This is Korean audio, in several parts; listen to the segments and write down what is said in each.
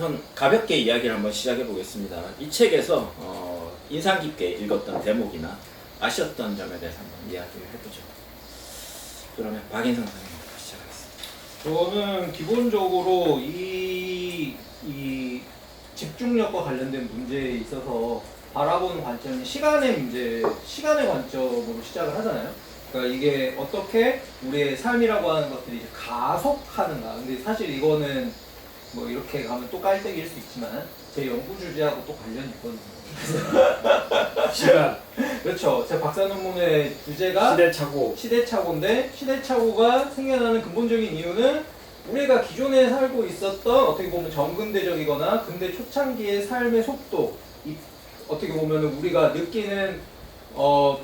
우선 가볍게 이야기를 한번 시작해 보겠습니다. 이 책에서 인상 깊게 읽었던 대목이나 아쉬웠던 점에 대해서 한번 이야기를 해보죠. 그러면 박인성 선생님부터 시작하겠습니다. 저는 기본적으로 이 집중력과 관련된 문제에 있어서 바라보는 관점이 시간의 문제, 시간의 관점으로 시작을 하잖아요. 그러니까 이게 어떻게 우리의 삶이라고 하는 것들이 이제 가속하는가. 근데 사실 이거는 뭐 이렇게 가면 또 깔때기일 수 있지만 제 연구 주제하고 또 관련이 있거든요. 시간, 그렇죠. 제 박사 논문의 주제가 시대착오. 시대착오인데 시대착오가 생겨나는 근본적인 이유는 우리가 기존에 살고 있었던 어떻게 보면 전근대적이거나 근대 초창기의 삶의 속도, 어떻게 보면 우리가 느끼는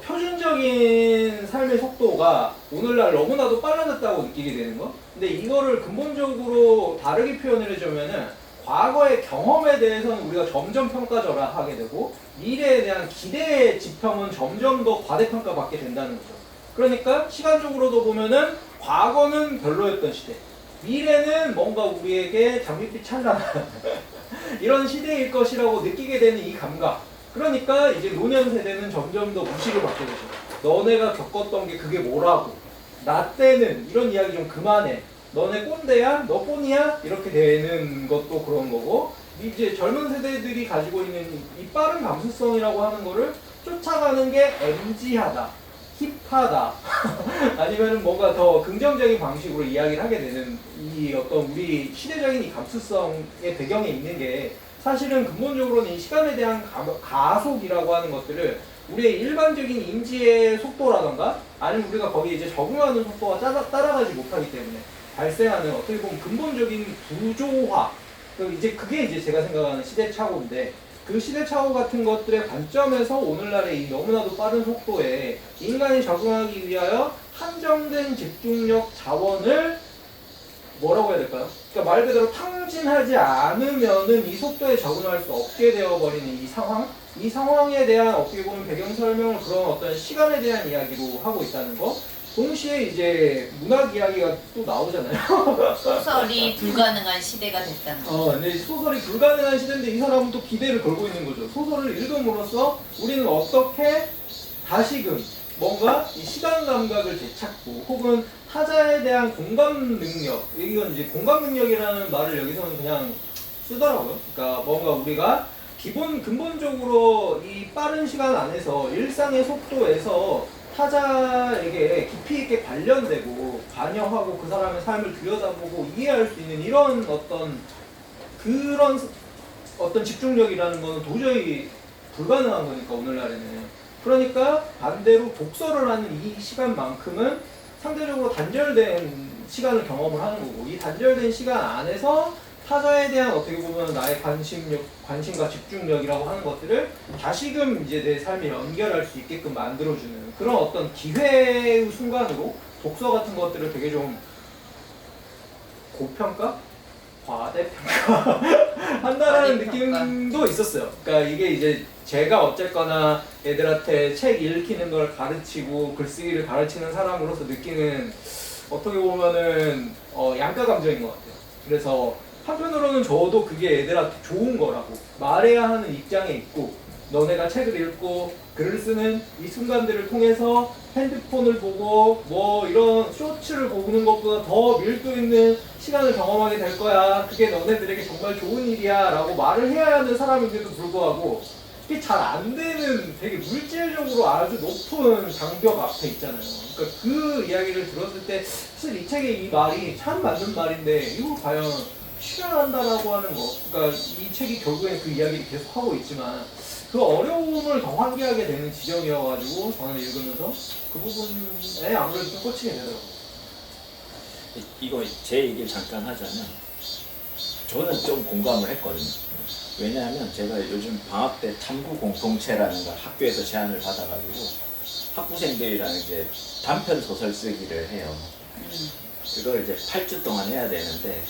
표준적인 삶의 속도가 오늘날 너무나도 빨라졌다고 느끼게 되는 거. 근데 이거를 근본적으로 다르게 표현을 해주면은 과거의 경험에 대해서는 우리가 점점 평가절하하게 되고 미래에 대한 기대의 지평은 점점 더 과대평가받게 된다는 거죠. 그러니까 시간적으로도 보면은 과거는 별로였던 시대, 미래는 뭔가 우리에게 장밋빛 찬란한 이런 시대일 것이라고 느끼게 되는 이 감각. 그러니까 이제 노년 세대는 점점 더 무시를 받게 되죠. 너네가 겪었던 게 그게 뭐라고, 나 때는 이런 이야기 좀 그만해, 너네 꼰대야? 너 꼰이야? 이렇게 되는 것도 그런 거고, 이제 젊은 세대들이 가지고 있는 이 빠른 감수성이라고 하는 거를 쫓아가는 게 MZ하다, 힙하다 아니면은 뭔가 더 긍정적인 방식으로 이야기를 하게 되는 이 어떤 우리 시대적인 이 감수성의 배경에 있는 게 사실은 근본적으로는 이 시간에 대한 가속이라고 하는 것들을 우리의 일반적인 인지의 속도라던가 아니면 우리가 거기에 이제 적응하는 속도가 따라가지 못하기 때문에 발생하는 어떻게 보면 근본적인 구조화, 이제 그게 이제 제가 생각하는 시대착오인데, 그 시대착오 같은 것들의 관점에서 오늘날의 이 너무나도 빠른 속도에 인간이 적응하기 위하여 한정된 집중력 자원을 뭐라고 해야 될까요? 그러니까 말 그대로 탕진하지 않으면은 이 속도에 적응할 수 없게 되어버리는 이 상황, 이 상황에 대한 어떻게 보면 배경 설명을 그런 어떤 시간에 대한 이야기로 하고 있다는 거. 동시에 이제 문학 이야기가 또 나오잖아요. 소설이 불가능한 시대가 됐다는 거. 근데 소설이 불가능한 시대인데 이 사람은 또 기대를 걸고 있는 거죠. 소설을 읽음으로써 우리는 어떻게 다시금 뭔가 이 시간 감각을 되찾고 혹은 타자에 대한 공감 능력, 이건 이제 공감 능력이라는 말을 여기서는 그냥 쓰더라고요. 그러니까 뭔가 우리가 근본적으로 이 빠른 시간 안에서 일상의 속도에서 타자에게 깊이 있게 관련되고 관여하고 그 사람의 삶을 들여다보고 이해할 수 있는 이런 그런 집중력이라는 거는 도저히 불가능한 거니까 오늘날에는. 그러니까 반대로 독서를 하는 이 시간만큼은 상대적으로 단절된 시간을 경험을 하는 거고, 이 단절된 시간 안에서 타자에 대한 어떻게 보면 나의 관심과 집중력이라고 하는 것들을 다시금 이제 내 삶에 연결할 수 있게끔 만들어주는 그런 어떤 기회의 순간으로 독서 같은 것들을 되게 좀 고평가? 과대평가? 한다라는 느낌도 있었어요. 그러니까 이게 이제 제가 어쨌거나 애들한테 책 읽히는 걸 가르치고 글쓰기를 가르치는 사람으로서 느끼는 어떻게 보면은 양가 감정인 것 같아요. 그래서 한편으로는 저도 그게 애들한테 좋은 거라고 말해야 하는 입장에 있고, 너네가 책을 읽고 글을 쓰는 이 순간들을 통해서 핸드폰을 보고 뭐 이런 쇼츠를 보는 것보다 더 밀도 있는 시간을 경험하게 될 거야, 그게 너네들에게 정말 좋은 일이야 라고 말을 해야 하는 사람인데도 불구하고 이게 잘 안 되는 되게 물질적으로 아주 높은 장벽 앞에 있잖아요. 그러니까 그 이야기를 들었을 때 사실 이 책의 이 말이 참 맞는 말인데 이거 과연 실현한다라고 하는 거, 그러니까 이 책이 결국엔 그 이야기를 계속 하고 있지만 그 어려움을 더 환기하게 되는 지점이어가지고 저는 읽으면서 그 부분에 아무래도 좀 꽂히게 되더라고요. 이거 제 얘기를 잠깐 하자면 저는 좀 공감을 했거든요. 왜냐하면 제가 요즘 방학 때 탐구 공동체라는 걸 학교에서 제안을 받아가지고 학부생들이랑 이제 단편 소설 쓰기를 해요. 그걸 이제 8주 동안 해야 되는데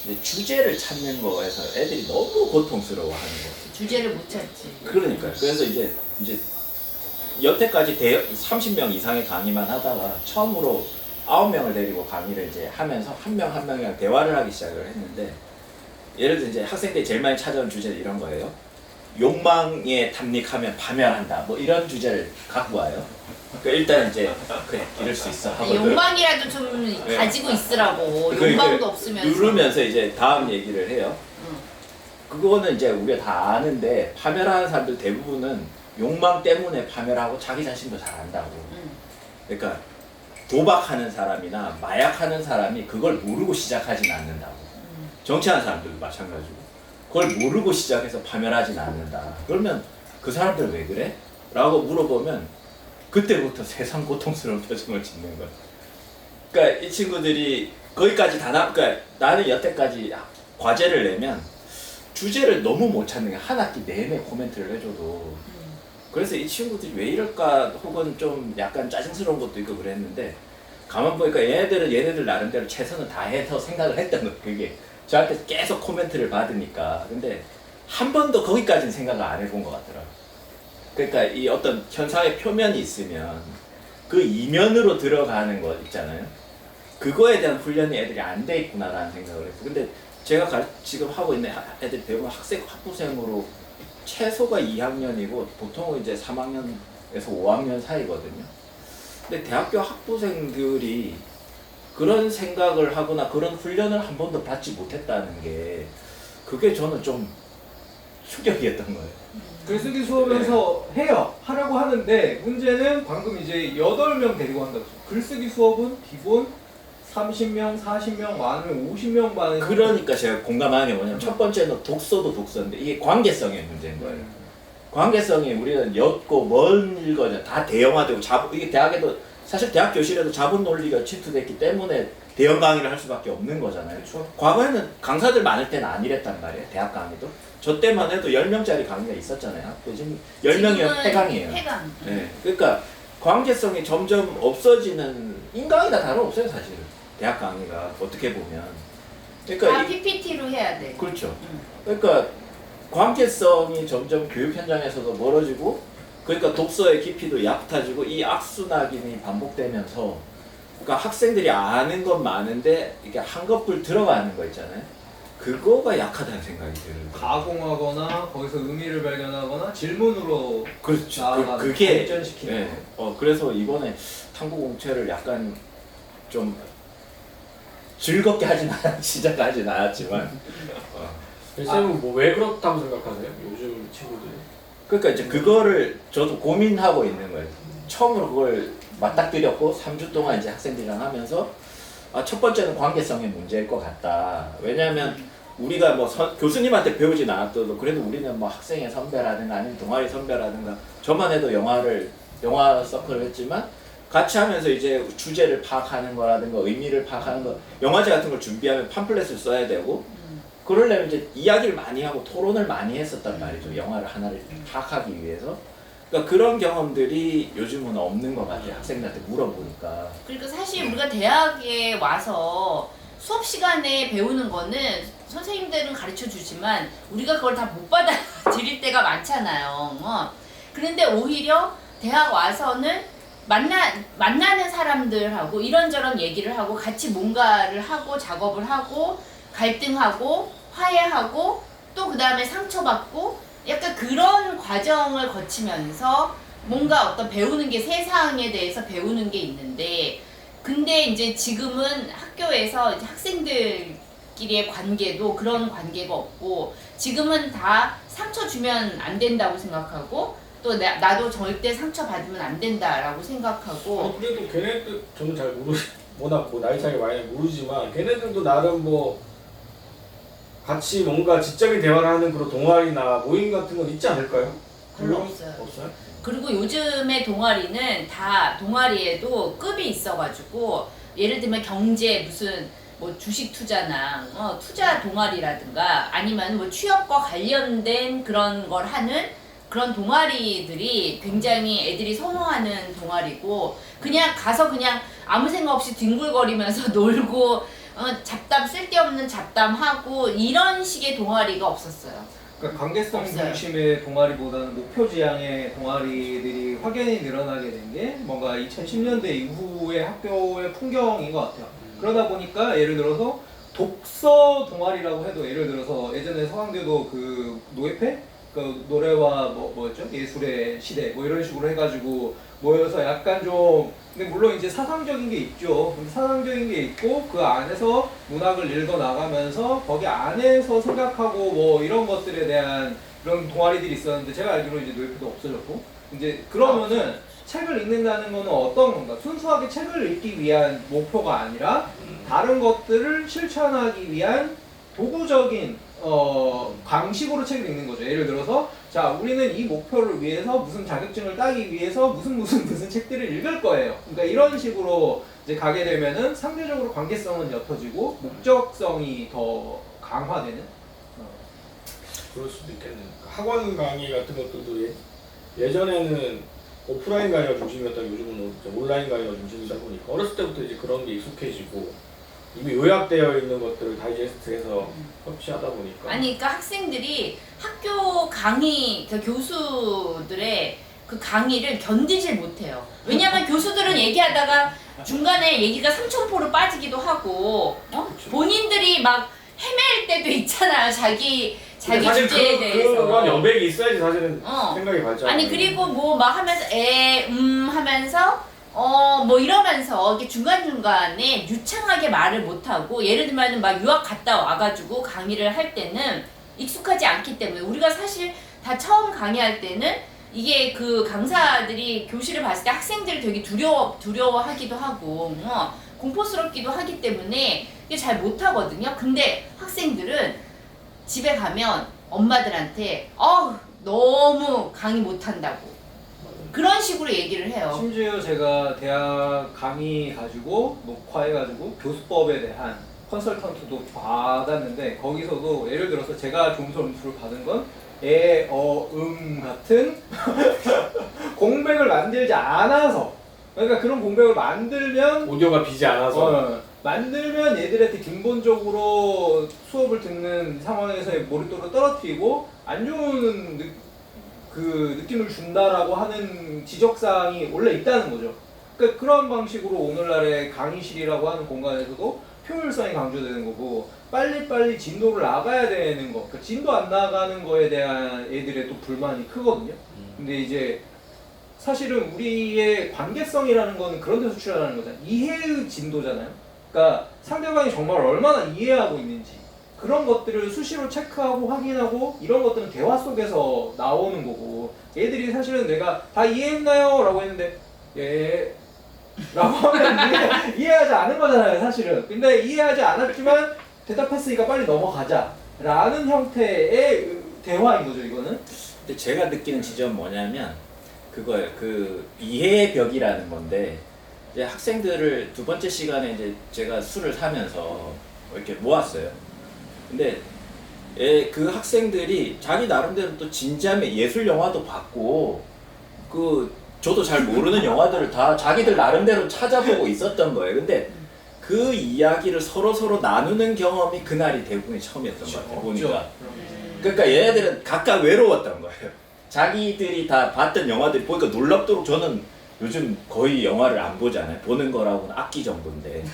이제 주제를 찾는 거에서 애들이 너무 고통스러워하는 거예요. 주제를 못 찾지. 그러니까요. 그래서 이제 여태까지 30명 이상의 강의만 하다가 처음으로 9명을 데리고 강의를 이제 하면서 한 명 한 명이랑 대화를 하기 시작을 했는데 예를 들어 이제 학생들이 제일 많이 찾아온 주제는 이런 거예요. 욕망에 탐닉하면 파멸한다. 뭐 이런 주제를 갖고 와요. 그러니까 일단 이제 그래 이럴 수 있어 하고 욕망이라도 좀 네. 가지고 있으라고. 그 욕망도 없으면서. 누르면서 이제 다음 얘기를 해요. 그거는 이제 우리가 다 아는데 파멸하는 사람들 대부분은 욕망 때문에 파멸하고 자기 자신도 잘 안다고. 그러니까 도박하는 사람이나 마약하는 사람이 그걸 모르고 시작하진 않는다고. 정치하는 사람들도 마찬가지고. 그걸 모르고 시작해서 파멸하진 않는다. 그러면 그 사람들 왜 그래? 라고 물어보면 그때부터 세상 고통스러운 표정을 짓는 거야. 그러니까 이 친구들이 거기까지 그러니까 나는 여태까지 과제를 내면 주제를 너무 못 찾는 게 한 학기 내내 코멘트를 해줘도 그래서 이 친구들이 왜 이럴까 혹은 좀 약간 짜증스러운 것도 있고 그랬는데 가만 보니까 얘네들 나름대로 최선을 다해서 생각을 했던 거예요. 그게 저한테 계속 코멘트를 받으니까. 근데 한 번도 거기까지는 생각을 안 해본 것 같더라고요. 그러니까 이 어떤 현상의 표면이 있으면 그 이면으로 들어가는 것 있잖아요. 그거에 대한 훈련이 애들이 안 돼 있구나라는 생각을 했어요. 근데 제가 지금 하고 있는 애들이 대부분 학부생으로 최소가 2학년이고 보통은 이제 3학년에서 5학년 사이거든요. 근데 대학교 학부생들이 그런 생각을 하거나 그런 훈련을 한 번도 받지 못했다는 게 그게 저는 좀 충격이었던 거예요. 글쓰기 수업에서 해요. 하라고 하는데 문제는 방금 이제 8명 데리고 한다고 했죠. 글쓰기 수업은 기본 30명, 40명, 많으면 50명 반에 그러니까 제가 공감하는 게 뭐냐면 첫 번째는 독서도 독서인데 이게 관계성의 문제인 거예요. 관계성이 우리는 옅고 먼 읽어져 다 대형화되고 이게 대학에도 사실 대학 교실에도 자본 논리가 침투됐기 때문에 대형 강의를 할 수밖에 없는 거잖아요. 그렇죠. 과거에는 강사들 많을 때는 아니랬단 말이에요. 대학 강의도. 저 때만 해도 10명짜리 강의가 있었잖아요. 요즘 10명이면 폐강이에요. 폐강. 네. 그러니까 관계성이 점점 없어지는 인강이 다 다름없어요 사실은. 대학 강의가 어떻게 보면. 그러니까 다 PPT로 해야 돼. 그렇죠. 그러니까 관계성이 점점 교육 현장에서도 멀어지고 그러니까 독서의 깊이도 얕아지고 이 악순환이 반복되면서 그러니까 학생들이 아는 건 많은데 이게 한꺼풀 들어가는 거 있잖아요. 그거가 약하다는 생각이 들어요. 가공하거나 거기서 의미를 발견하거나 질문으로 그렇죠. 나아가는 그게 발전시키는 네. 그래서 이번에 탐구 공채를 약간 좀 즐겁게 시작하진 않았지만 쌤은 뭐 왜 그렇다고 생각하세요? 요즘 친구들이. 그러니까 이제 그거를 저도 고민하고 있는 거예요. 처음으로 그걸 맞닥뜨렸고 3주 동안 이제 학생들이랑 하면서 첫 번째는 관계성의 문제일 것 같다. 왜냐하면 우리가 뭐 교수님한테 배우진 않았어도 그래도 우리는 뭐 학생의 선배라든가 아니면 동아리 선배라든가 저만 해도 영화 서클을 했지만 같이 하면서 이제 주제를 파악하는 거라든가 의미를 파악하는 거 영화제 같은 걸 준비하면 팜플렛을 써야 되고 그러려면 이제 이야기를 많이 하고 토론을 많이 했었단 말이죠. 영화를 하나를 파악하기 위해서. 그러니까 그런 경험들이 요즘은 없는 것 같아요. 학생들한테 물어보니까. 그러니까 사실 우리가 대학에 와서 수업 시간에 배우는 거는 선생님들은 가르쳐 주지만 우리가 그걸 다 못 받아들일 때가 많잖아요. 그런데 오히려 대학 와서는 만나는 사람들하고 이런저런 얘기를 하고 같이 뭔가를 하고 작업을 하고 갈등하고 화해하고 또 그 다음에 상처받고 약간 그런 과정을 거치면서 뭔가 어떤 배우는 게 세상에 대해서 배우는 게 있는데 근데 이제 지금은 학교에서 이제 학생들끼리의 관계도 그런 관계가 없고 지금은 다 상처 주면 안 된다고 생각하고 또 나도 절대 상처 받으면 안 된다라고 생각하고 그래도 걔네들 저는 잘 워낙 뭐 나이 차이 많이 모르지만 걔네들도 나름 뭐 같이 뭔가 지적인 대화를 하는 그런 동아리나 모임 같은 건 있지 않을까요? 별로 없어요. 없어요? 그리고 요즘의 동아리는 다 동아리에도 급이 있어가지고 예를 들면 경제 무슨 뭐 주식 투자나 투자 동아리라든가 아니면 뭐 취업과 관련된 그런 걸 하는 그런 동아리들이 굉장히 애들이 선호하는 동아리고 그냥 가서 그냥 아무 생각 없이 뒹굴거리면서 놀고 잡담 쓸데없는 잡담하고 이런 식의 동아리가 없었어요. 그러니까 관계성 없어요. 중심의 동아리보다는 목표 지향의 동아리들이 확연히 늘어나게 된 게 뭔가 2010년대 이후의 학교의 풍경인 것 같아요. 그러다 보니까 예를 들어서 독서 동아리라고 해도 예를 들어서 예전에 서강대도 그 노예패? 그 노래와 뭐였죠? 예술의 시대 뭐 이런 식으로 해가지고 모여서 약간 좀 근데 물론 이제 사상적인 게 있죠. 근데 사상적인 게 있고 그 안에서 문학을 읽어 나가면서 거기 안에서 생각하고 뭐 이런 것들에 대한 그런 동아리들이 있었는데 제가 알기로 이제 노예패도 없어졌고 이제 그러면은 책을 읽는다는 거는 어떤 건가? 순수하게 책을 읽기 위한 목표가 아니라 다른 것들을 실천하기 위한 도구적인 방식으로 책을 읽는 거죠. 예를 들어서 자 우리는 이 목표를 위해서 무슨 자격증을 따기 위해서 무슨 책들을 읽을 거예요. 그러니까 이런 식으로 이제 가게 되면은 상대적으로 관계성은 옅어지고 목적성이 더 강화되는. 그럴 수도 있겠네. 학원 강의 같은 것들도 예전에는 오프라인 강의가 중심이었다면 요즘은 온라인 강의가 중심이다 보니까 어렸을 때부터 이제 그런 게 익숙해지고 이미 요약되어 있는 것들을 다이제스트해서 섭취하다 보니까 아니 그러니까 학생들이 학교 강의 그 교수들의 그 강의를 견디질 못해요. 왜냐하면 교수들은 얘기하다가 중간에 얘기가 삼천포로 빠지기도 하고 그쵸. 본인들이 막 헤맬 때도 있잖아요. 자기 사실 주제에 대해서. 그런 여백이 있어야지 사실은 어. 생각이 발전. 아니 그리고 뭐 막 하면서 하면서 뭐 이러면서 이렇게 중간중간에 유창하게 말을 못하고 예를 들면 막 유학 갔다 와가지고 강의를 할 때는 익숙하지 않기 때문에 우리가 사실 다 처음 강의할 때는 이게 그 강사들이 교실을 봤을 때 학생들이 되게 두려워하기도 하고 공포스럽기도 하기 때문에 이게 잘 못하거든요. 근데 학생들은 집에 가면 엄마들한테 너무 강의 못한다고 그런 식으로 얘기를 해요. 심지어 제가 대학 강의 가지고 녹화해가지고 교수법에 대한 컨설턴트도 받았는데 거기서도 예를 들어서 제가 점수를 받은 건 같은 공백을 만들지 않아서 그러니까 그런 공백을 만들면 오디오가 비지 않아서 만들면 얘들한테 근본적으로 수업을 듣는 상황에서의 몰입도를 떨어뜨리고 안 좋은 그 느낌을 준다라고 하는 지적사항이 원래 있다는 거죠. 그러니까 그런 방식으로 오늘날의 강의실이라고 하는 공간에서도 효율성이 강조되는 거고 빨리빨리 진도를 나가야 되는 거. 그러니까 진도 안 나가는 거에 대한 애들의 또 불만이 크거든요. 근데 이제 사실은 우리의 관계성이라는 거는 그런 데서 출현하는 거잖아요. 이해의 진도잖아요. 그러니까 상대방이 정말 얼마나 이해하고 있는지 그런 것들을 수시로 체크하고 확인하고 이런 것들은 대화 속에서 나오는 거고 얘들이 사실은 내가 다 이해했나요? 라고 했는데 예 라고 하면 이해하지 않은 거잖아요 사실은. 근데 이해하지 않았지만 대답했으니까 빨리 넘어가자 라는 형태의 대화인 거죠 이거는. 근데 제가 느끼는 지점은 뭐냐면 그거예요. 그 이해의 벽이라는 건데 이제 학생들을 두 번째 시간에 이제 제가 술을 사면서 이렇게 모았어요. 근데 그 학생들이 자기 나름대로 또 진지하면 예술 영화도 봤고 저도 잘 모르는 영화들을 다 자기들 나름대로 찾아보고 있었던 거예요. 근데 그 이야기를 서로 나누는 경험이 그날이 대부분이 처음이었던 것 같아요. 보니까. 그러니까 얘네들은 각각 외로웠던 거예요. 자기들이 다 봤던 영화들이 보니까 놀랍도록 저는 요즘 거의 영화를 안 보잖아요. 보는 거라고는 악기 정도인데.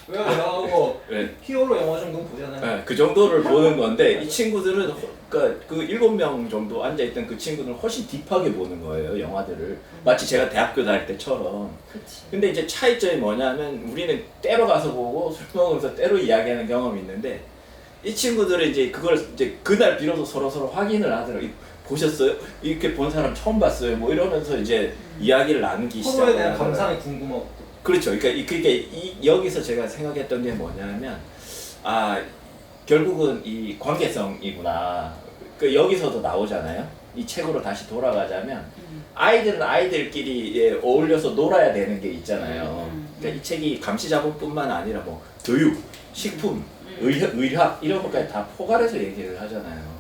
왜요? 영화하고 네. 히어로 영화 정도는 보잖아요. 네, 그 정도를 보는 건데 이 친구들은 그러니까 그 7명 정도 앉아있던 그 친구들은 훨씬 딥하게 보는 거예요. 영화들을. 마치 제가 대학교 다닐 때처럼. 그치. 근데 이제 차이점이 뭐냐면 우리는 때로 가서 보고 술 먹으면서 때로 이야기하는 경험이 있는데 이 친구들은 이제 그걸 이제 그날 비로소 서로 확인을 하더라고요. 보셨어요? 이렇게 본 사람 처음 봤어요. 뭐 이러면서 이제 이야기를 나누기 시작해요. 서로에 대한 감상이 궁금하고. 그렇죠. 그러니까 여기서 제가 생각했던 게 뭐냐면 결국은 이 관계성이구나. 여기서도 나오잖아요. 이 책으로 다시 돌아가자면 아이들은 아이들끼리 어울려서 놀아야 되는 게 있잖아요. 그러니까 이 책이 감시자본뿐만 아니라 뭐 교육, 식품, 의학 이런 것까지 다 포괄해서 얘기를 하잖아요.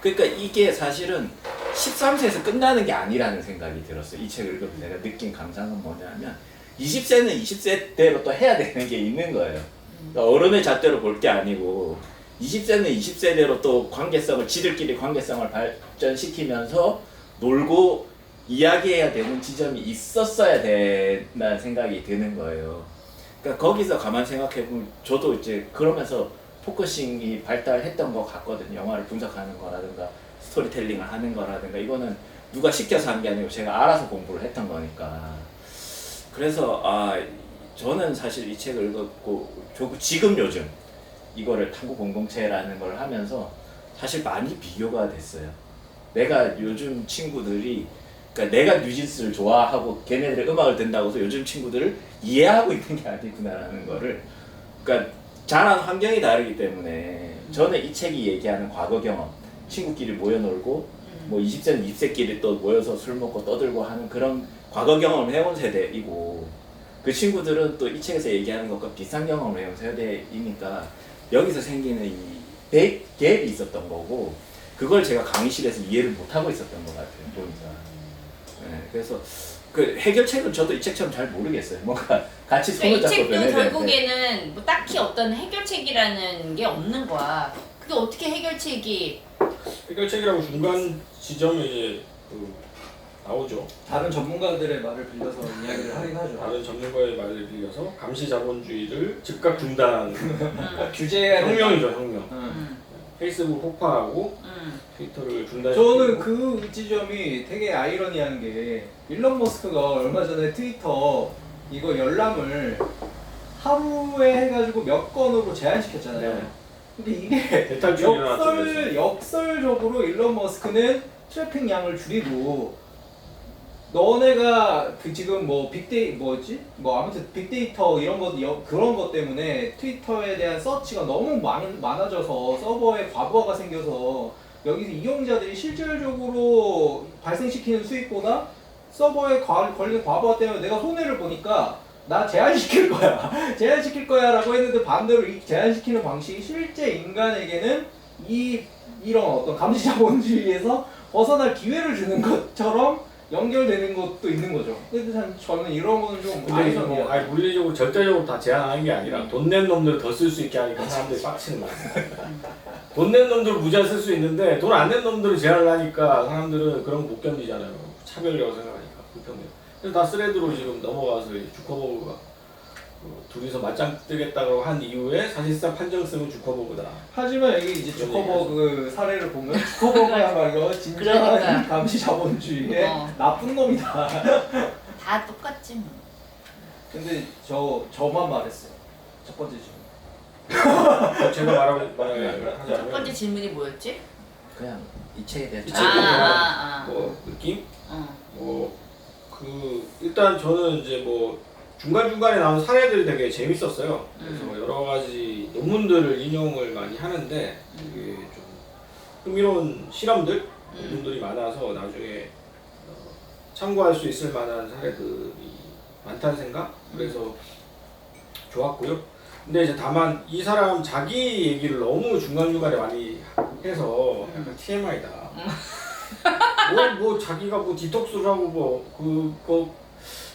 그러니까 이게 사실은 13세에서 끝나는 게 아니라는 생각이 들었어요. 이 책을 읽으면서 내가 느낀 감상은 뭐냐면 20세는 20세대로 또 해야 되는 게 있는 거예요. 그러니까 어른의 잣대로 볼 게 아니고 20세는 20세대로 또 지들끼리 관계성을 발전시키면서 놀고 이야기해야 되는 지점이 있었어야 된다는 생각이 드는 거예요. 그러니까 거기서 가만 생각해보면 저도 이제 그러면서 포커싱이 발달했던 것 같거든요. 영화를 분석하는 거라든가 스토리텔링을 하는 거라든가 이거는 누가 시켜서 한 게 아니고 제가 알아서 공부를 했던 거니까. 그래서 저는 사실 이 책을 읽었고 지금 요즘 이거를 탐구 공동체라는 걸 하면서 사실 많이 비교가 됐어요. 내가 요즘 친구들이 그러니까 내가 뉴진스를 좋아하고 걔네들의 음악을 듣는다고 해서 요즘 친구들을 이해하고 있는 게 아니구나라는 거를 그러니까 자란 환경이 다르기 때문에 저는 이 책이 얘기하는 과거 경험 친구끼리 모여 놀고 뭐 20세, 20세끼리 또 모여서 술 먹고 떠들고 하는 그런 과거 경험을 해온 세대이고 그 친구들은 또 이 책에서 얘기하는 것과 비슷한 경험을 해온 세대이니까 여기서 생기는 이 갭이 있었던 거고 그걸 제가 강의실에서 이해를 못하고 있었던 것 같아요 보니까. 네, 그래서 그 해결책은 저도 이 책처럼 잘 모르겠어요. 뭔가 같이 손을 그러니까 이 잡고 책도 변해야 되는데 결국에는 뭐 딱히 어떤 해결책이라는 게 없는 거야. 그게 어떻게 해결책이 해결책이라고 중간 지점에 이제 나오죠. 다른 전문가들의 말을 빌려서 이야기를 하긴 하죠. 다른 전문가의 말을 빌려서 감시 자본주의를 즉각 중단하는 규제해야 혁명이죠, 혁명. 응. 페이스북 폭파하고 트위터를 중단시키고. 저는 그 지점이 되게 아이러니한 게 일론 머스크가 얼마 전에 트위터 이거 열람을 하루에 해가지고 몇 건으로 제한시켰잖아요. 네. 근데 이게 대탈출이 일어났죠. 역설적으로 일론 머스크는 트래픽 양을 줄이고 너네가 그 지금 뭐 아무튼 빅데이터 이런 그런 것 때문에 트위터에 대한 서치가 너무 많아져서 서버에 과부하가 생겨서 여기서 이용자들이 실질적으로 발생시키는 수익보다 서버에 걸리는 과부하 때문에 내가 손해를 보니까 나 제한시킬 거야. 제한시킬 거야 라고 했는데 반대로 이 제한시키는 방식이 실제 인간에게는 이런 어떤 감시 자본주의에서 벗어날 기회를 주는 것처럼 연결되는 것도 있는 거죠. 근데 저는 이런 거는 좀 근데 이거 뭐 물리적으로 절대적으로 다 제한하는 게 아니라 돈 낸 놈들 더 쓸 수 있게 하니까 사람들이 빡치는 거야. 돈 낸 놈들은 무제한 쓸 수 있는데 돈 안 낸 놈들은 제한을 하니까 사람들은 그런 거 못 견디잖아요. 차별이라고 생각하니까 불평해요. 그래서 다 스레드로 지금 넘어가서 주커버그가 둘이서 맞짱 뜨겠다고 한 이후에 사실상 판정승은 주커버그다. 하지만 여기 이제 주커버그 사례를 보면 주커버그야말로 진정한 그러니까. 감시 자본주의의 나쁜 놈이다. 다 똑같지 뭐. 근데 저만 말했어요. 첫 번째 질문. 제가 말하자면 첫 번째 질문이 뭐였지? 그냥 이 책에 대한 이 자료 책에 대한 아. 뭐 느낌? 어. 일단 저는 이제 뭐 중간중간에 나온 사례들이 되게 재밌었어요. 그래서 여러 가지 논문들을 인용을 많이 하는데 이게 좀 흥미로운 실험들, 논문들이 많아서 나중에 참고할 수 있을 만한 사례들이 많다는 생각? 그래서 좋았고요. 근데 이제 다만 이 사람 자기 얘기를 너무 중간중간에 많이 해서 약간 TMI다. 뭐 자기가 뭐 디톡스를 하고 그거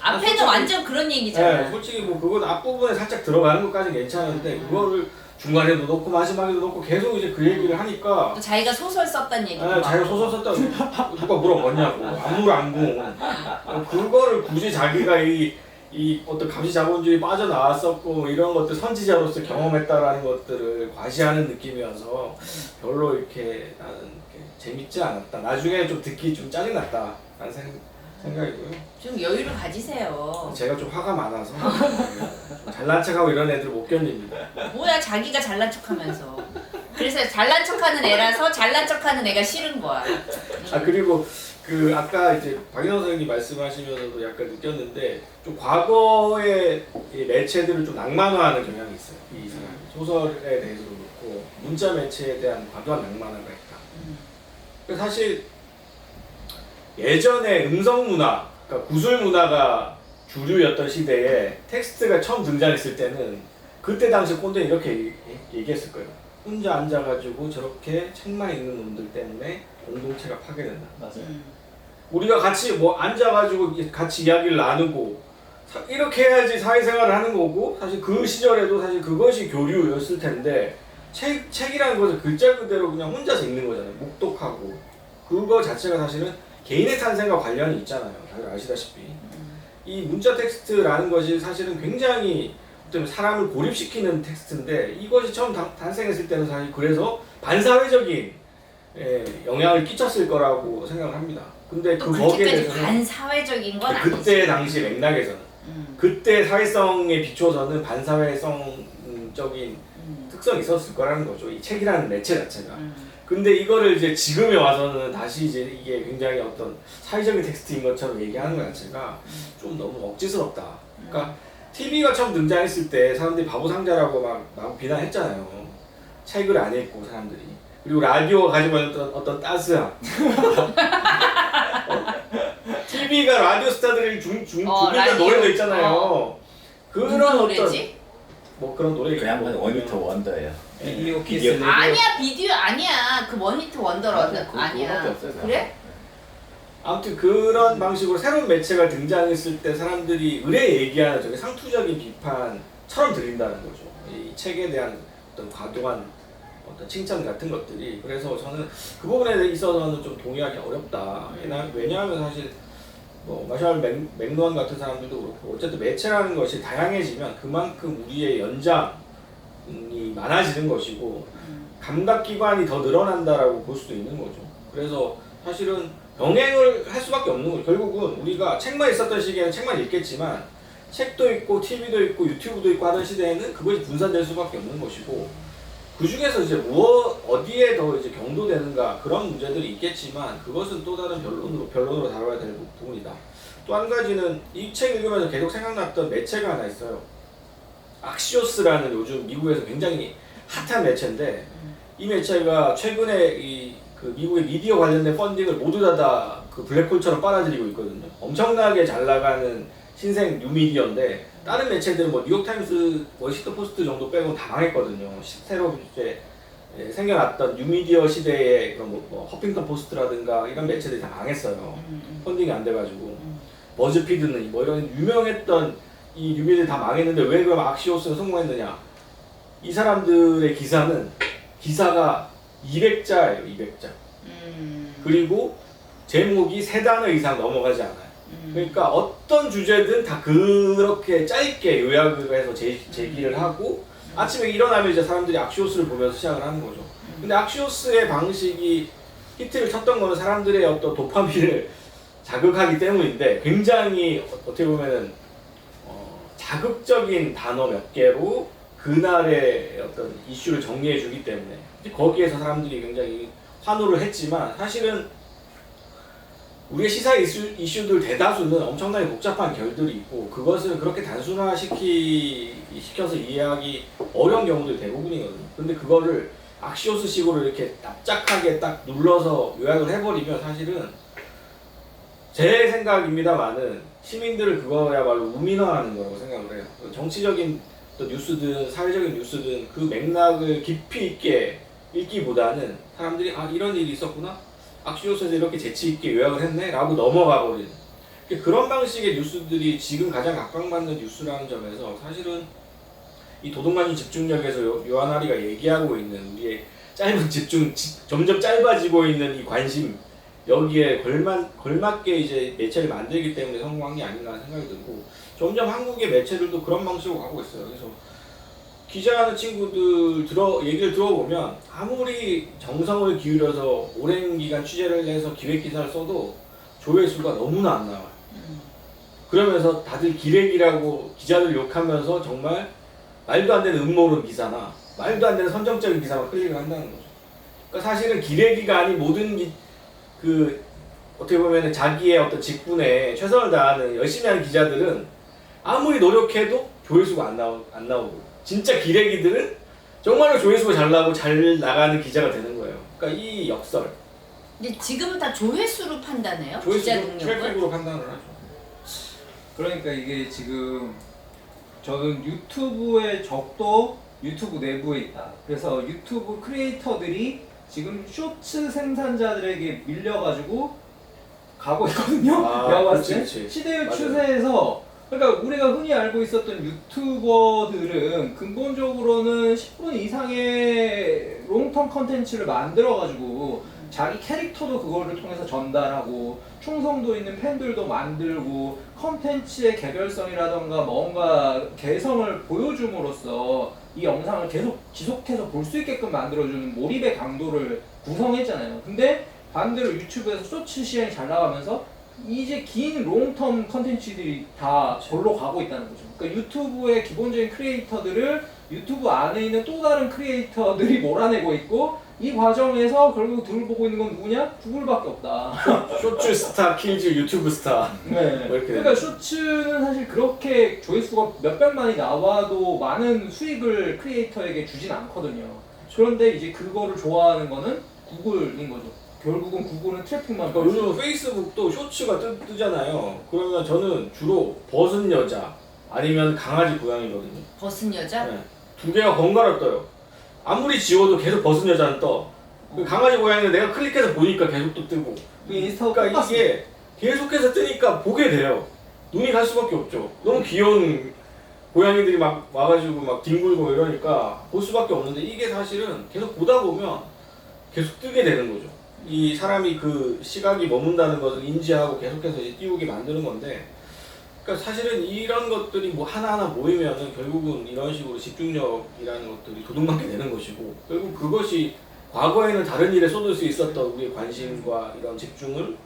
앞에는 솔직히, 완전 그런 얘기잖아. 네, 솔직히 뭐 그건 앞부분에 살짝 들어가는 것까지 괜찮은데 그거를 중간에도 넣고 마지막에도 넣고 계속 이제 그 얘기를 하니까 또 자기가 소설 썼다는 얘기도 네, 자기가 소설 썼다고 누가 물어봤냐고 안물안궁 그거를 굳이 자기가 이 어떤 감시 자본주의 빠져나왔었고 이런 것들 선지자로서 경험했다라는 것들을 과시하는 느낌이어서 별로 이렇게 나는 이렇게 재밌지 않았다. 나중에 좀 듣기 좀 짜증났다라는 생각이고요. 좀 여유를 가지세요. 제가 좀 화가 많아서 좀 잘난 척하고 이런 애들 못 견딥니다. 뭐야 자기가 잘난 척하면서. 그래서 잘난 척하는 애라서 잘난 척하는 애가 싫은 거야. 그리고 그 아까 이제 박인호 선생님 말씀하시면서도 약간 느꼈는데 좀 과거의 이 매체들을 좀 낭만화하는 경향이 있어요. 이 사람이 소설에 대해서도 그렇고 문자 매체에 대한 과도한 낭만화가 있다. 그래서 사실 예전에 음성 문화, 그러니까 구술 문화가 주류였던 시대에 텍스트가 처음 등장했을 때는 그때 당시 꼰대는 이렇게 얘기했을 거예요. 혼자 앉아가지고 저렇게 책만 읽는 놈들 때문에 공동체가 파괴된다. 맞아요. 우리가 같이 뭐 앉아가지고 같이 이야기를 나누고 이렇게 해야지 사회생활을 하는 거고 사실 그 시절에도 사실 그것이 교류였을 텐데 책이라는 것은 글자 그대로 그냥 혼자서 읽는 거잖아요. 묵독하고 그거 자체가 사실은 개인의 탄생과 관련이 있잖아요. 다들 아시다시피 이 문자 텍스트라는 것이 사실은 굉장히 때문에 사람을 고립시키는 텍스트인데 이것이 처음 탄생했을 때는 사실 그래서 반사회적인 영향을 끼쳤을 거라고 생각을 합니다. 근데 그 거기에 그렇게까지 대해서는 반사회적인 건 아니지. 그때 당시 맥락에서는 그때 사회성에 비춰서는 반사회성적인 특성이 있었을 거라는 거죠. 이 책이라는 매체 자체가. 근데 이거를 이제 지금에 와서는 다시 이제 이게 굉장히 어떤 사회적인 텍스트인 것처럼 얘기하는 것 자체가 좀 너무 억지스럽다. 그러니까 TV가 처음 등장했을 때 사람들이 바보 상자라고 막 비난했잖아요. 책을 안 읽고 사람들이. 그리고 라디오가 가지고 있는 어떤 따스함. TV가 라디오 스타들이 준비한 노래도 있잖아요. 그런 무슨 어떤 노래지? 뭐 그런 노래. 그 양반 원히터 원더예요. 비디오 키스 비디오. 레디오. 아니야 비디오 아니야 그 원히트 원더러 아니야. 그거밖에 없어요. 그래? 아무튼 그런 방식으로 새로운 매체가 등장했을 때 사람들이 의뢰 얘기하는 저게 상투적인 비판처럼 들린다는 거죠. 이 책에 대한 어떤 과도한 어떤 칭찬 같은 것들이. 그래서 저는 그 부분에 있어서는 좀 동의하기 어렵다. 왜냐하면 사실 뭐 마샬 맥루한 같은 사람들도 그렇고 어쨌든 매체라는 것이 다양해지면 그만큼 우리의 연장이 많아지는 것이고 감각기관이 더 늘어난다라고 볼 수도 있는 거죠. 그래서 사실은 병행을 할 수밖에 없는 거죠. 결국은 우리가 책만 있었던 시기에는 책만 읽겠지만 책도 있고 TV도 있고 유튜브도 있고 하던 시대에는 그것이 분산될 수밖에 없는 것이고 그 중에서 이제 어디에 더 이제 경도되는가 그런 문제들이 있겠지만 그것은 또 다른 변론으로 다뤄야 될 부분이다. 또 한 가지는 이 책 읽으면서 계속 생각났던 매체가 하나 있어요. 악시오스라는 요즘 미국에서 굉장히 핫한 매체인데 이 매체가 최근에 그 미국의 미디어 관련된 펀딩을 모두 다 그 블랙홀처럼 빨아들이고 있거든요. 엄청나게 잘 나가는 신생 뉴미디어인데 다른 매체들은 뭐 뉴욕타임스, 워싱턴 포스트 정도 빼고는 다 망했거든요. 새로 이제 생겨났던 뉴미디어 시대의 그런 뭐 허핑턴 포스트라든가 이런 매체들이 다 망했어요. 펀딩이 안 돼가지고 버즈피드는 뭐 이런 유명했던 이 뉴미디어들이 다 망했는데 왜 그럼 악시오스는 성공했느냐? 이 사람들의 기사가 200자예요, 200자. 그리고 제목이 3단어 이상 넘어가지 않아요. 그러니까 어떤 주제든 다 그렇게 짧게 요약을 해서 제기를 하고 아침에 일어나면 이제 사람들이 악시오스를 보면서 시작을 하는 거죠. 근데 악시오스의 방식이 히트를 쳤던 거는 사람들의 어떤 도파민을 자극하기 때문인데 굉장히 어떻게 보면은 자극적인 단어 몇 개로 그날의 어떤 이슈를 정리해 주기 때문에 거기에서 사람들이 굉장히 환호를 했지만 사실은 우리의 시사 이슈들 대다수는 엄청나게 복잡한 결들이 있고 그것을 그렇게 단순화시켜서 이해하기 어려운 경우들이 대부분이거든요. 근데 그거를 악시오스식으로 이렇게 납작하게 딱 눌러서 요약을 해버리면 사실은 제 생각입니다만은 시민들을 그거야말로 우민화하는 거라고 생각을 해요. 정치적인 또 뉴스든 사회적인 뉴스든 그 맥락을 깊이 있게 읽기보다는 사람들이 아 이런 일이 있었구나? 악시오스에서 이렇게 재치있게 요약을 했네? 라고 넘어가 버리는 그런 방식의 뉴스들이 지금 가장 각광받는 뉴스라는 점에서 사실은 이 도둑맞은 집중력에서 요한하리가 얘기하고 있는 우리의 짧은 점점 짧아지고 있는 이 관심 여기에 걸맞게 이제 매체를 만들기 때문에 성공한 게 아닌가 하는 생각이 들고 점점 한국의 매체들도 그런 방식으로 가고 있어요. 그래서 기자하는 친구들 얘기를 들어보면 아무리 정성을 기울여서 오랜 기간 취재를 해서 기획기사를 써도 조회수가 너무나 안 나와요. 그러면서 다들 기레기라고 기자들 욕하면서 정말 말도 안 되는 음모론 기사나 말도 안 되는 선정적인 기사만 클릭을 한다는 거죠. 그러니까 사실은 기레기가 아닌 모든 어떻게 보면 자기의 어떤 직분에 최선을 다하는 열심히 하는 기자들은 아무리 노력해도 조회수가 안 나오고 진짜 기레기들은 정말로 조회수가 잘 나오고 잘 나가는 기자가 되는 거예요. 그러니까 이 역설. 근데 지금은 다 조회수로 판단해요? 기자 조회수 능력을? 트래픽으로 판단을 하죠. 그러니까 이게 지금 저는 유튜브의 적도 유튜브 내부에 있다. 그래서 유튜브 크리에이터들이 지금 쇼츠 생산자들에게 밀려가지고 가고 있거든요. 내가 봤을 때 그치. 시대의 맞아요. 추세에서 그러니까 우리가 흔히 알고 있었던 유튜버들은 근본적으로는 10분 이상의 롱텀 컨텐츠를 만들어가지고 자기 캐릭터도 그거를 통해서 전달하고 충성도 있는 팬들도 만들고 컨텐츠의 개별성이라던가 뭔가 개성을 보여줌으로써 이 영상을 계속 지속해서 볼 수 있게끔 만들어주는 몰입의 강도를 구성했잖아요. 근데 반대로 유튜브에서 쇼츠 시장이 잘 나가면서 이제 긴 롱텀 컨텐츠들이 다 절로 가고 있다는 거죠. 그러니까 유튜브의 기본적인 크리에이터들을 유튜브 안에 있는 또 다른 크리에이터들이 몰아내고 있고 이 과정에서 결국 등을 보고 있는 건 누구냐? 구글밖에 없다. 쇼츠 스타 킬즈 유튜브 스타. 네. 뭐 이렇게 그러니까 쇼츠는 사실 그렇게 조회수가 몇백만이 나와도 많은 수익을 크리에이터에게 주진 않거든요. 그런데 이제 그거를 좋아하는 거는 구글인 거죠. 결국은 구글은 트래픽만 그러니까 요즘 페이스북도 쇼츠가 뜨잖아요. 그러면 저는 주로 벗은 여자 아니면 강아지 고양이거든요. 벗은 여자? 네. 두 개가 번갈아 떠요. 아무리 지워도 계속 벗은 여자는 떠. 그 강아지 고양이는 내가 클릭해서 보니까 계속 또 뜨고. 인스타가 그러니까 이게 계속해서 뜨니까 보게 돼요. 눈이 갈 수밖에 없죠. 너무 귀여운 고양이들이 막 와가지고 막 뒹굴고 이러니까 볼 수밖에 없는데 이게 사실은 계속 보다 보면 계속 뜨게 되는 거죠. 이 사람이 그 시각이 머문다는 것을 인지하고 계속해서 이제 띄우게 만드는 건데, 그러니까 사실은 이런 것들이 뭐 하나하나 모이면은 결국은 이런 식으로 집중력이라는 것들이 도둑맞게 되는 것이고, 결국 그것이 과거에는 다른 일에 쏟을 수 있었던 우리의 관심과 이런 집중을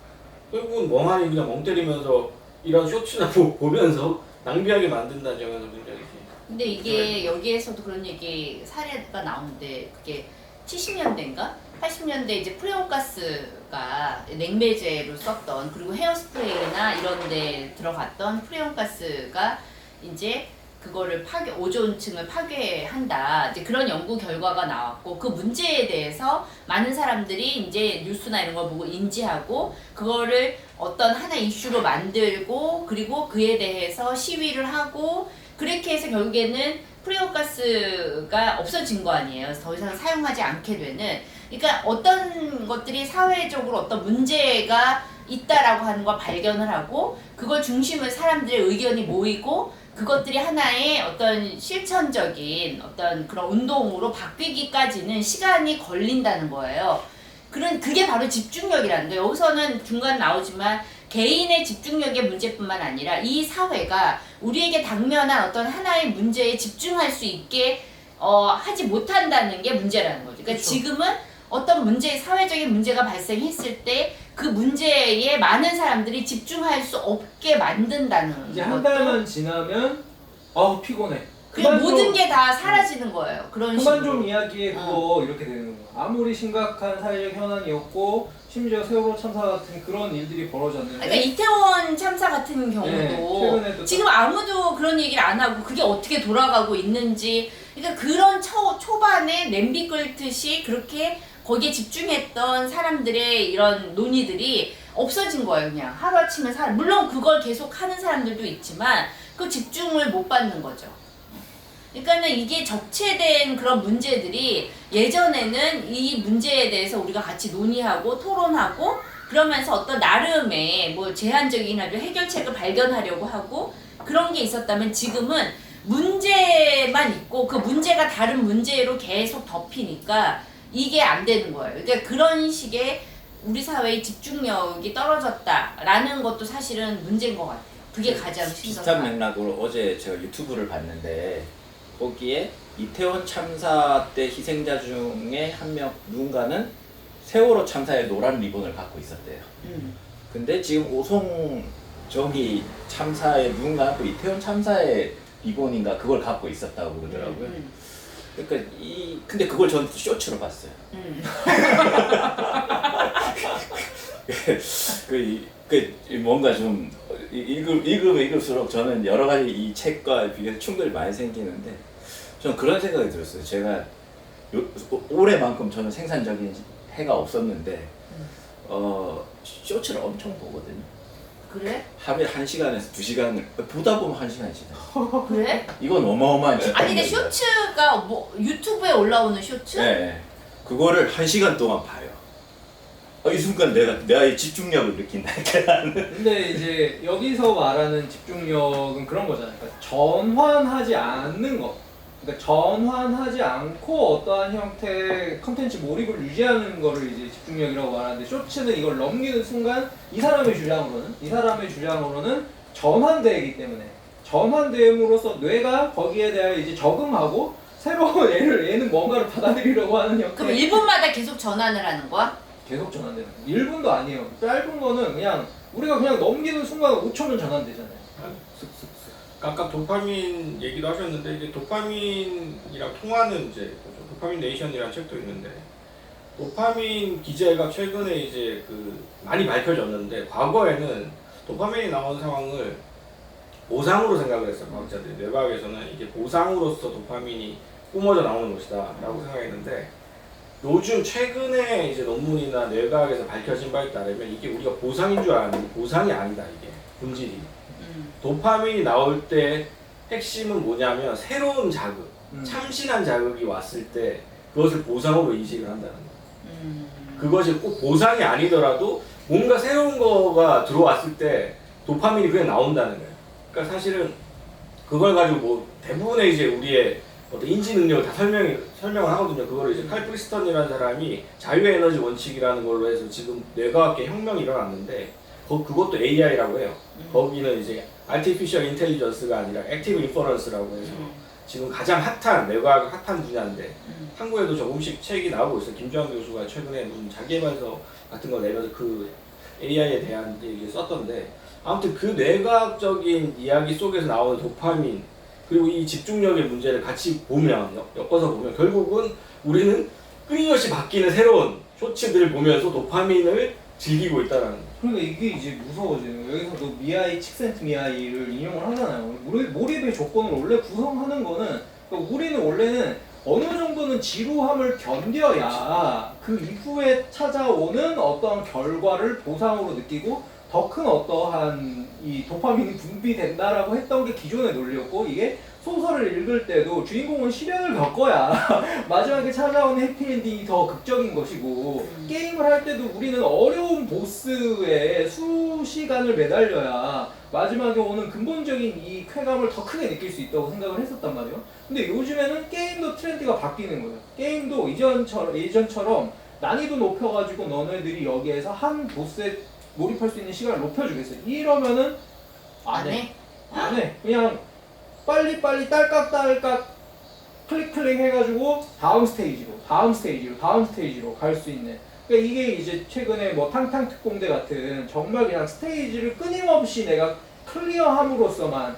결국은 멍하니 그냥 멍 때리면서 이런 쇼츠나 보면서 낭비하게 만든다는 점에서 굉장히. 근데 이게 여기에서도 그런 얘기 사례가 나오는데 그게 70년대인가? 80년대 이제 프레온가스가 냉매제로 썼던, 그리고 헤어스프레이나 이런 데 들어갔던 프레온가스가 이제 그거를 오존층을 파괴한다. 이제 그런 연구 결과가 나왔고, 그 문제에 대해서 많은 사람들이 이제 뉴스나 이런 걸 보고 인지하고 그거를 어떤 하나의 이슈로 만들고, 그리고 그에 대해서 시위를 하고, 그렇게 해서 결국에는 프레온가스가 없어진 거 아니에요. 더 이상 사용하지 않게 되는. 그러니까 어떤 것들이 사회적으로 어떤 문제가 있다라고 하는 걸 발견을 하고, 그걸 중심으로 사람들의 의견이 모이고, 그것들이 하나의 어떤 실천적인 어떤 그런 운동으로 바뀌기까지는 시간이 걸린다는 거예요. 그게 바로 집중력이라는 거예요. 여기서는 중간 나오지만 개인의 집중력의 문제뿐만 아니라 이 사회가 우리에게 당면한 어떤 하나의 문제에 집중할 수 있게 하지 못한다는 게 문제라는 거죠. 그러니까 그렇죠. 지금은 어떤 사회적인 문제가 발생했을 때 그 문제에 많은 사람들이 집중할 수 없게 만든다는 이제 한 것도, 달만 지나면 피곤해. 그냥 모든 좀- 게 다 사라지는 거예요. 그런 그만 식으로. 좀 이야기해 그거 이렇게 되는 거예요. 아무리 심각한 사회적 현안이었고 심지어 세월호 참사 같은 그런 일들이 벌어졌는데 그러니까 이태원 참사 같은 경우도 최근에 또 지금 아무도 그런 얘기를 안 하고 그게 어떻게 돌아가고 있는지, 그러니까 그런 초반에 냄비 끓듯이 그렇게 거기에 집중했던 사람들의 이런 논의들이 없어진 거예요. 그냥 하루아침에 물론 그걸 계속 하는 사람들도 있지만 그 집중을 못 받는 거죠. 그러니까는 이게 적체된 그런 문제들이 예전에는 이 문제에 대해서 우리가 같이 논의하고 토론하고 그러면서 어떤 나름의 뭐 제한적인 아주 해결책을 발견하려고 하고 그런 게 있었다면, 지금은 문제만 있고 그 문제가 다른 문제로 계속 덮이니까 이게 안 되는 거예요. 그러니까 그런 식의 우리 사회의 집중력이 떨어졌다라는 것도 사실은 문제인 것 같아요. 그게 가장 비슷한 심각한. 맥락으로 어제 제가 유튜브를 봤는데 거기에 이태원 참사 때 희생자 중에 한 명 누군가는 세월호 참사의 노란 리본을 갖고 있었대요. 근데 지금 오송정이 참사의 누군가 또 이태원 참사의 리본인가 그걸 갖고 있었다고 그러더라고요. 그러니까 근데 그걸 전 쇼츠로 봤어요. 뭔가 좀 읽으면 읽을수록 저는 여러 가지 이 책과 비교해서 충돌이 많이 생기는데, 저는 그런 생각이 들었어요. 제가 올해만큼 저는 생산적인 해가 없었는데 쇼츠를 엄청 보거든요. 그래? 하루에 1시간에서 2시간을 보다 보면 1시간 지나요. 그래? 이건 어마어마한 아니 근데 집중력이에요. 쇼츠가 뭐 유튜브에 올라오는 쇼츠? 네, 그거를 1시간 동안 봐요. 이 순간 내가 이 집중력을 느낀다니까. 근데 이제 여기서 말하는 집중력은 그런 거잖아요. 그러니까 전환하지 않는 거. 그러니까 전환하지 않고 어떠한 형태의 컨텐츠 몰입을 유지하는 거를 이제 집중력이라고 말하는데, 쇼츠는 이걸 넘기는 순간 이 사람의 주장으로는 전환되기 때문에, 전환됨으로써 뇌가 거기에 대하여 이제 적응하고 새로운 얘는 뭔가를 받아들이려고 하는 형태. 그럼 1분마다 계속 전환을 하는 거야? 계속 전환되는 거. 1분도 아니에요. 짧은 거는 그냥 우리가 그냥 넘기는 순간 5초면 전환되잖아요. 슥슥슥. 아까 도파민 얘기도 하셨는데 이제 도파민이랑 통하는 이제 도파민 네이션이라는 책도 있는데, 도파민 기제가 최근에 이제 많이 밝혀졌는데, 과거에는 도파민이 나오는 상황을 보상으로 생각을 했어요. 과학자들이. 뇌과학에서는 이게 보상으로서 도파민이 뿜어져 나오는 것이다 라고 생각했는데, 요즘 최근에 이제 논문이나 뇌과학에서 밝혀진 바에 따르면 이게 우리가 보상인 줄 알았는데 보상이 아니다, 이게 본질이. 도파민이 나올 때 핵심은 뭐냐면 새로운 자극, 참신한 자극이 왔을 때 그것을 보상으로 인식을 한다는 거예요. 그것이 꼭 보상이 아니더라도 뭔가 새로운 거가 들어왔을 때 도파민이 그냥 나온다는 거예요. 그러니까 사실은 그걸 가지고 뭐 대부분의 이제 우리의 어떤 인지 능력을 다 설명을 하거든요. 그거를 이제 칼 프리스턴이라는 사람이 자유의 에너지 원칙이라는 걸로 해서 지금 뇌과학계 혁명이 일어났는데, 그것도 AI라고 해요. 거기는 이제 Artificial Intelligence가 아니라 Active Inference라고 해서 지금 가장 핫한 뇌과학 핫한 분야인데, 한국에도 조금씩 책이 나오고 있어요. 김주환 교수가 최근에 무슨 자기개발서 같은 거 내면서 그 AI에 대한 얘기 썼던데, 아무튼 그 뇌과학적인 이야기 속에서 나오는 도파민, 그리고 이 집중력의 문제를 같이 보면, 엮어서 보면 결국은 우리는 끊임없이 바뀌는 새로운 쇼츠들을 보면서 도파민을 즐기고 있다는 거예요. 그러니까 이게 이제 무서워지는 거예요. 여기서도 미아이, 칙센트 미아이를 인용을 하잖아요. 몰입의 조건을 원래 구성하는 거는, 그러니까 우리는 원래는 어느 정도는 지루함을 견뎌야 그 이후에 찾아오는 어떤 결과를 보상으로 느끼고 더 큰 어떠한 이 도파민이 분비된다라고 했던 게 기존의 논리였고, 이게 소설을 읽을 때도 주인공은 시련을 겪어야 마지막에 찾아오는 해피엔딩이 더 극적인 것이고, 게임을 할 때도 우리는 어려운 보스에 수시간을 매달려야 마지막에 오는 근본적인 이 쾌감을 더 크게 느낄 수 있다고 생각을 했었단 말이에요. 근데 요즘에는 게임도 트렌드가 바뀌는 거예요. 게임도 예전처럼 난이도 높여가지고 너네들이 여기에서 한 보스에 몰입할 수 있는 시간을 높여주겠어요. 이러면은 안 해. 그냥 빨리빨리 딸깍딸깍 클릭 해가지고 다음 스테이지로 갈 수 있는. 그러니까 이게 이제 최근에 뭐 탕탕특공대 같은 정말 그냥 스테이지를 끊임없이 내가 클리어함으로써만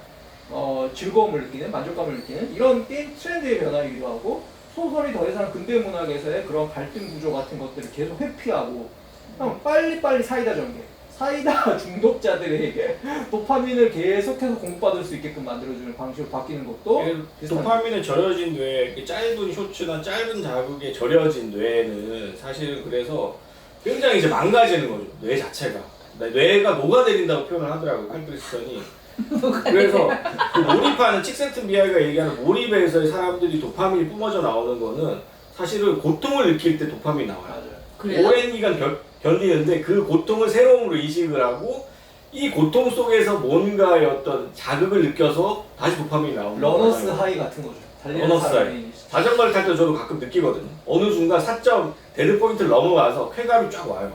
즐거움을 느끼는, 만족감을 느끼는 이런 게임 트렌드의 변화이기도 하고, 소설이 더 이상 근대문학에서의 그런 갈등 구조 같은 것들을 계속 회피하고 빨리빨리 사이다 전개, 사이다 중독자들에게 도파민을 계속해서 공급받을 수 있게끔 만들어주는 방식으로 바뀌는 것도 도파민에 절여진 뇌, 짧은 쇼츠나 짧은 자극에 절여진 뇌는 사실은 그래서 굉장히 이제 망가지는 거죠. 뇌 자체가. 뇌가 녹아내린다고 표현을 하더라고요, 칼 프리스턴이. 그래서 그 몰입하는 칙센트 미아이가 얘기하는 몰입에서 사람들이 도파민이 뿜어져 나오는 거는 사실은 고통을 느낄 때 도파민이 나와요. 그래요? 오랜 기간 견디는데 그 고통을 새로움으로 인식을 하고, 이 고통 속에서 뭔가의 어떤 자극을 느껴서 다시 도파민이 나오는 거예요. 러너스 하이 같은 거죠. 러너스 하이. 자전거를 탈 때 저도 가끔 느끼거든요. 어느 순간 4점 데드 포인트를 넘어가서 쾌감이 쫙 와요.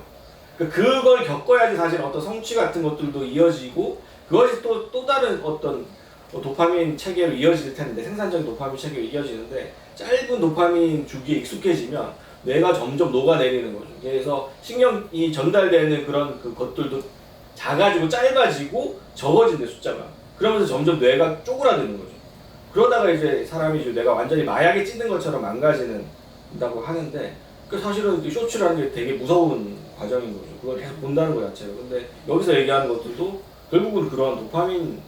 그걸 겪어야지 사실 어떤 성취 같은 것들도 이어지고, 그것이 또 다른 어떤 도파민 체계로 이어질 텐데, 생산적인 도파민 체계로 이어지는데, 짧은 도파민 주기에 익숙해지면 뇌가 점점 녹아내리는 거죠. 그래서 신경이 전달되는 그런 것들도 작아지고 짧아지고 적어진대, 숫자가. 그러면서 점점 뇌가 쪼그라드는 거죠. 그러다가 이제 사람이 이제 뇌가 완전히 마약에 찌든 것처럼 망가지는다고 하는데, 그 사실은 쇼츠라는 게 되게 무서운 과정인 거죠. 그걸 계속 본다는 것 자체가. 근데 여기서 얘기하는 것들도 결국은 그런 도파민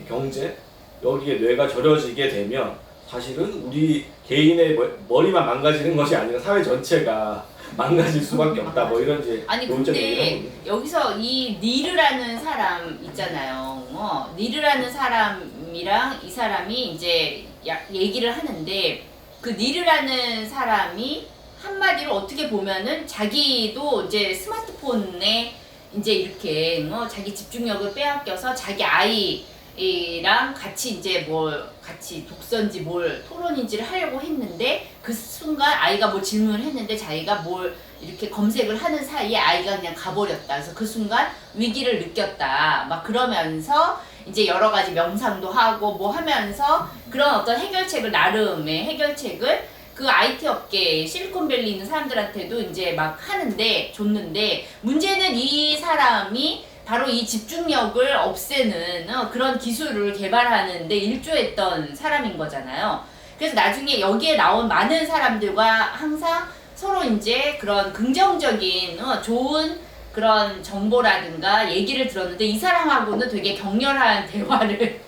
경제, 여기에 뇌가 절여지게 되면 사실은 우리 개인의 머리만 망가지는 것이 아니라 사회 전체가 망가질 수밖에 없다. 뭐 이런 이제 아니 논쟁을 근데 얘기하거든요. 여기서 이 니르라는 사람 있잖아요. 니르라는 사람이랑 이 사람이 이제 얘기를 하는데, 그 니르라는 사람이 한마디로 어떻게 보면은 자기도 이제 스마트폰에 이제 이렇게 자기 집중력을 빼앗겨서 자기 아이 이랑 같이 이제 뭘 같이 독서인지 뭘 토론인지를 하려고 했는데 그 순간 아이가 뭐 질문을 했는데 자기가 뭘 이렇게 검색을 하는 사이에 아이가 그냥 가버렸다. 그래서 그 순간 위기를 느꼈다. 막 그러면서 이제 여러 가지 명상도 하고 뭐 하면서 그런 어떤 해결책을 나름의 해결책을 그 IT 업계 실리콘밸리 있는 사람들한테도 이제 막 하는데 줬는데 문제는 이 사람이 바로 이 집중력을 없애는 그런 기술을 개발하는데 일조했던 사람인 거잖아요. 그래서 나중에 여기에 나온 많은 사람들과 항상 서로 이제 그런 긍정적인 좋은 그런 정보라든가 얘기를 들었는데 이 사람하고는 되게 격렬한 대화를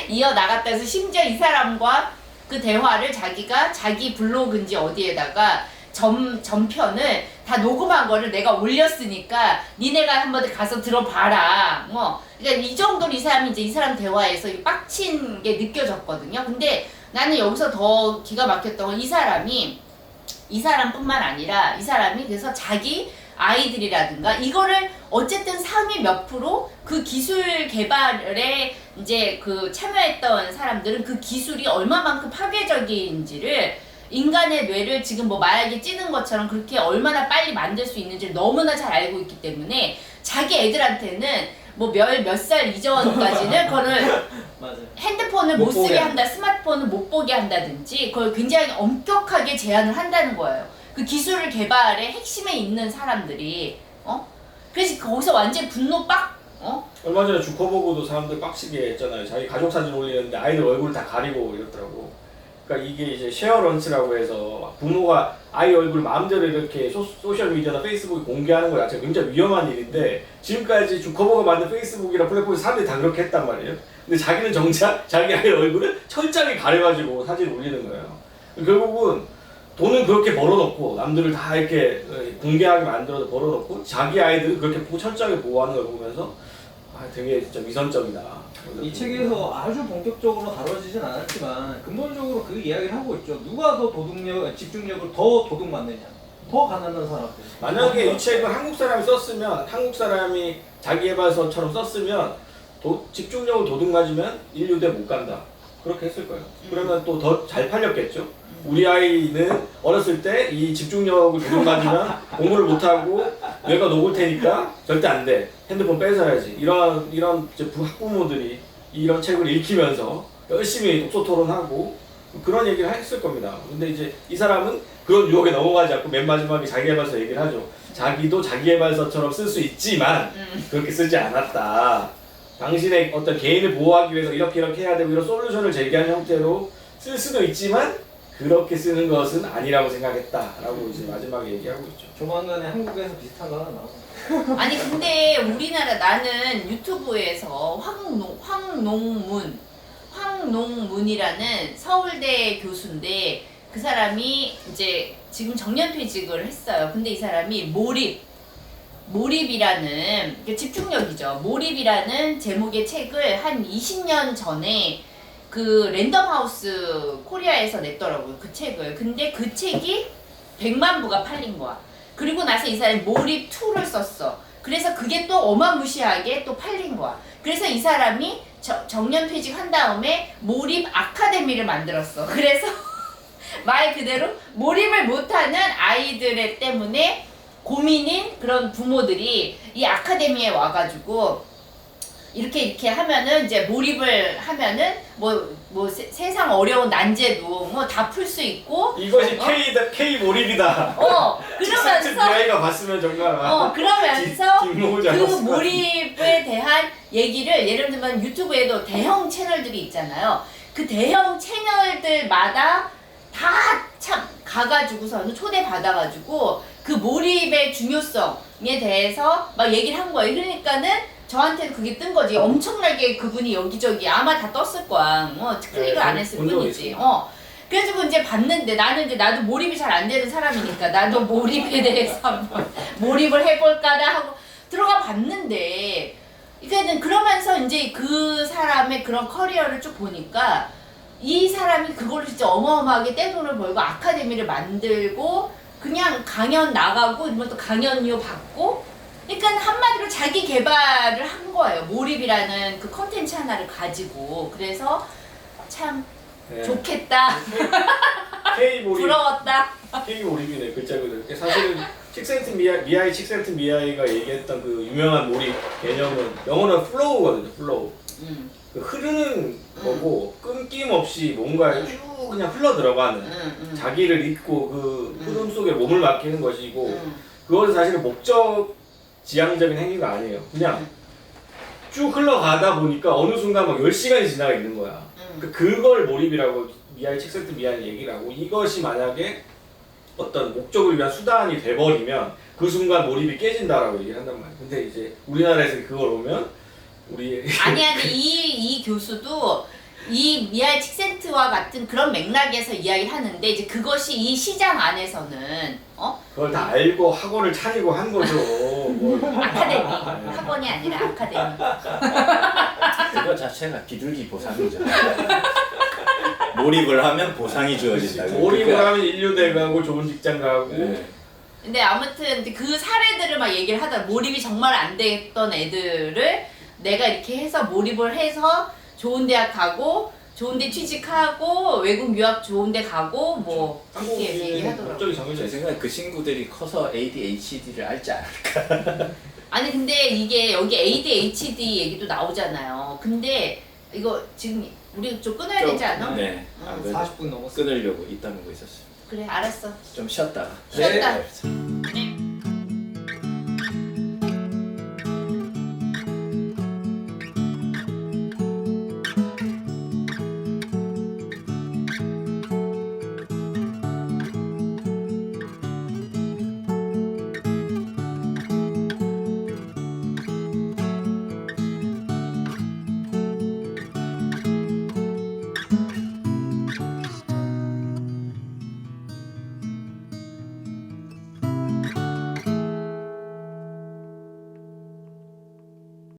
이어나갔다 해서 심지어 이 사람과 그 대화를 자기가 자기 블로그인지 어디에다가 전편을 다 녹음한 거를 내가 올렸으니까 니네가 한번 가서 들어봐라. 그러니까 이 정도로 이 사람이 이제 이 사람 대화에서 빡친 게 느껴졌거든요. 근데 나는 여기서 더 기가 막혔던 건 이 사람뿐만 아니라 이 사람이 그래서 자기 아이들이라든가 이거를 어쨌든 상위 몇 프로 그 기술 개발에 이제 그 참여했던 사람들은 그 기술이 얼마만큼 파괴적인지를 인간의 뇌를 지금 뭐 마약에 찌는 것처럼 그렇게 얼마나 빨리 만들 수 있는지를 너무나 잘 알고 있기 때문에 자기 애들한테는 뭐 몇 살 이전까지는 그거를 맞아요. 핸드폰을 못 못 쓰게 보게 한다, 스마트폰을 못 보게 한다든지 그걸 굉장히 엄격하게 제한을 한다는 거예요. 그 기술을 개발의 핵심에 있는 사람들이 그래서 거기서 완전 분노 얼마 전에 주커버그도 사람들 빡치게 했잖아요. 자기 가족 사진 올리는데 아이들 얼굴 다 가리고 이랬더라고. 그러니까 이게 이제 쉐어런치라고 해서 부모가 아이 얼굴 마음대로 이렇게 소셜미디어나 페이스북에 공개하는 거 자체가 굉장히 위험한 일인데 지금까지 주커버가 만든 페이스북이나 플랫폼에 사람들이 다 그렇게 했단 말이에요. 근데 자기는 정작 자기 아이 얼굴을 철저하게 가려가지고 사진을 올리는 거예요. 결국은 돈은 그렇게 벌어놓고 남들을 다 이렇게 공개하게 만들어서 벌어놓고 자기 아이들은 그렇게 철저하게 보호하는 걸 보면서 되게 진짜 위선적이다. 이 책에서 아주 본격적으로 다뤄지진 않았지만 근본적으로 그 이야기를 하고 있죠. 누가 더 집중력을 더 도둑맞느냐, 더 가난한 사람들. 만약에 이 책을 한국 사람이 썼으면 한국 사람이 자기개발서처럼 썼으면 집중력을 도둑맞으면 인류대 못 간다. 그렇게 했을 거예요. 그러면 또 더 잘 팔렸겠죠. 우리 아이는 어렸을 때 이 집중력을 도둑맞으면 공부를 못하고 뇌가 녹을 테니까 절대 안 돼. 핸드폰 뺏어야지. 이런 이제 학부모들이 이런 책을 읽히면서 열심히 독서 토론하고 그런 얘기를 했을 겁니다. 근데 이제 이 사람은 그런 유혹에 넘어가지 않고 맨 마지막에 자기개발서 얘기를 하죠. 자기도 자기개발서처럼 쓸 수 있지만 그렇게 쓰지 않았다. 당신의 어떤 개인을 보호하기 위해서 이렇게 해야 되고 이런 솔루션을 제기한 형태로 쓸 수도 있지만 그렇게 쓰는 것은 아니라고 생각했다라고 이제 마지막에 얘기하고 있죠. 조만간에 한국에서 비슷한 거 하나 나오고. 아니 근데 우리나라 나는 유튜브에서 황농문이라는 서울대 교수인데 그 사람이 이제 지금 정년퇴직을 했어요. 근데 이 사람이 몰입이라는 집중력이죠. 몰입이라는 제목의 책을 한 20년 전에 그 랜덤하우스 코리아에서 냈더라고요. 그 책을. 근데 그 책이 100만 부가 팔린 거야. 그리고 나서 이 사람이 몰입 2를 썼어. 그래서 그게 또 어마무시하게 또 팔린 거야. 그래서 이 사람이 정년퇴직한 다음에 몰입 아카데미를 만들었어. 그래서 말 그대로 몰입을 못하는 아이들 때문에 고민인 그런 부모들이 이 아카데미에 와가지고 이렇게 하면은 이제 몰입을 하면은 뭐 세상 어려운 난제도 뭐 다 풀 수 있고 이것이 K 몰입이다. 그러면서 아이가 봤으면 정말 그러면서 뒷목을 그 잡았을 것 몰입에 대한 얘기를 예를 들면 유튜브에도 대형 채널들이 있잖아요. 그 대형 채널들마다 다 참 가가지고서는 초대받아가지고 그 몰입의 중요성에 대해서 막 얘기를 한 거예요. 그러니까는 저한테는 그게 뜬 거지. 엄청나게 그분이 여기저기 아마 다 떴을 거야. 클릭을 안 했을 뿐이지. 그래가지고 이제 봤는데 나도 몰입이 잘 안 되는 사람이니까 나도 몰입에 대해서 한번 몰입을 해볼까나 하고 들어가 봤는데 그러면서 이제 그 사람의 그런 커리어를 쭉 보니까 이 사람이 그걸로 진짜 어마어마하게 떼돈을 벌고 아카데미를 만들고 그냥 강연 나가고 또 강연료 받고 그러니까 한마디로 자기 개발을 한 거예요. 몰입이라는 그 컨텐츠 하나를 가지고. 그래서 참 네. 좋겠다. K 몰입. 부러웠다. K 몰입이네 글자 그대로. 사실은 미아이 칙센트 미아이가 얘기했던 그 유명한 몰입 개념은 영어로 플로우거든요. 플로우. 그 흐르는 거고 끊김없이 뭔가에 쭉 그냥 흘러 들어가는 자기를 잊고 그 흐름 속에 몸을 맡기는 것이고 그것은 사실은 목적 지향적인 행위가 아니에요. 그냥 쭉 흘러가다 보니까 어느 순간 막 10시간이 지나가 있는 거야. 그걸 몰입이라고 미아이 칙센트 미아이 얘기를 하고 이것이 만약에 어떤 목적을 위한 수단이 돼버리면 그 순간 몰입이 깨진다라고 얘기를 한단 말이에요. 근데 이제 우리나라에서 그걸 보면 우리 아니 이 교수도 이 미아이 칙센트와 같은 그런 맥락에서 이야기를 하는데 이제 그것이 이 시장 안에서는 그걸 다 알고 학원을 차리고 한 거죠. 뭘. 아카데미 학원이 아니라 아카데미. 그거 자체가 비둘기 보상이죠. 몰입을 하면 보상이 주어진다. 몰입을 하면 인류대 가고 좋은 직장 가고. 네. 근데 아무튼 그 사례들을 막 얘기를 하다 몰입이 정말 안 됐던 애들을 내가 이렇게 해서 몰입을 해서 좋은 대학 가고 좋은 데 취직하고 외국 유학 좋은 데 가고 뭐 그렇게 얘기하더라고요. 목적이 정해져 제 있어요. 생각에 그 친구들이 커서 ADHD를 앓지 않을까. 아니 근데 이게 여기 ADHD 얘기도 나오잖아요. 근데 이거 지금 우리 좀 끊어야 되지 않아? 네. 안 그래도 40분 넘었어. 끊으려고 이따 보고 있었어요. 그래 알았어. 좀 쉬었다가. 쉬었다. 네.